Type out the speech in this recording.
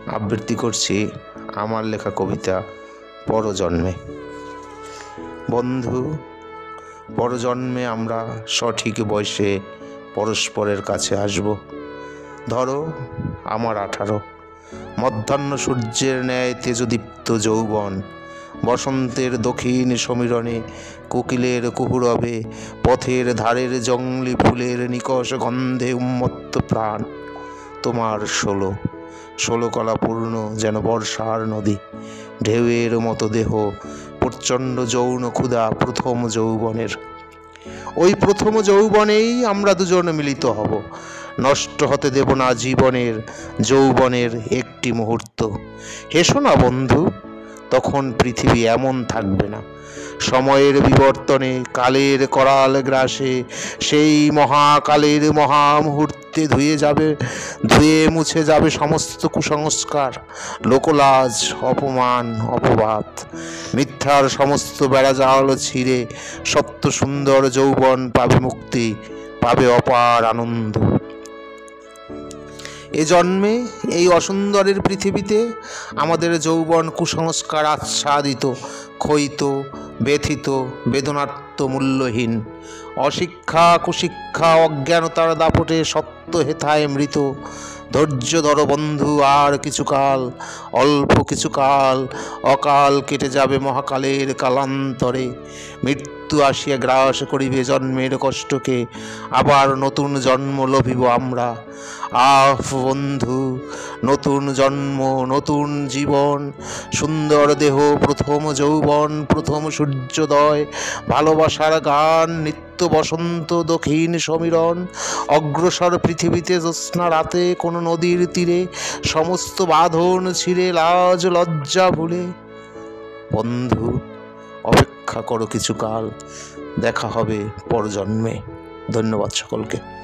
আবৃত্তি করছি আমার লেখা কবিতা পরজন্মে। বন্ধু, পরজন্মে আমরা সঠিক বয়সে পরস্পরের কাছে আসব। ধরো আমার 18, মধ্যাহ্ন সূর্যের ন্যায় তেজদীপ্ত যৌবন, বসন্তের দক্ষিণ সমীরণে কোকিলের কুহুরবে, পথের ধারের জংলি ফুলের নিকষ গন্ধে উন্মত্ত প্রাণ। তোমার 16 কলা পূর্ণ যেন বর্ষার নদী, ঢেউয়ের মতো দেহ, প্রচণ্ড যৌন ক্ষুধা প্রথম যৌবনের। ওই প্রথম যৌবনেই আমরা দুজন মিলিত হব, নষ্ট হতে দেব না জীবনের যৌবনের একটি মুহূর্ত। হেসো না বন্ধু, তখন পৃথিবী এমন থাকবে না। সময়ের বিবর্তনে, কালের করাল গ্রাসে, সেই মহাকালের মহামুহূর্তে ধুয়ে মুছে যাবে সমস্ত কুসংস্কার, লোকলাজ, অপমান, অপবাদ। মিথ্যার সমস্ত বেড়াজাল ছিঁড়ে সত্য সুন্দর যৌবন পাবে মুক্তি, পাবে অপার আনন্দ। এ জন্মে এই অসুন্দরের পৃথিবীতে আমাদের যৌবন কুসংস্কার আচ্ছাদিত, ক্ষয়িত, ব্যথিত, বেদনার্ত, মূল্যহীন। অশিক্ষা, কুশিক্ষা, অজ্ঞানতার দাপটে সত্য হেথায় মৃত। ধৈর্য ধরো বন্ধু, আর কিছুকাল, অল্প কিছুকাল, অকাল কেটে যাবে মহাকালের কালান্তরে। মৃত্যু আসিয়া গ্রাস করিবে জন্মের কষ্টকে, আবার নতুন জন্ম লভিব আমরা। আহ বন্ধু, নতুন জন্ম, নতুন জীবন, সুন্দর দেহ, প্রথম যৌবন, প্রথম সূর্যোদয়, ভালোবাসার গান, নিত্য বসন্ত, দক্ষিণ সমীরণ, অগ্রসর পৃথিবীতে জ্যোৎস্না রাতে কোনো নদীর তীরে, সমস্ত বাঁধন ছিঁড়ে লাজ লজ্জা ভুলে। বন্ধু, অপেক্ষা করো কিছুকাল, দেখা হবে পরজন্মে। ধন্যবাদ সকলকে।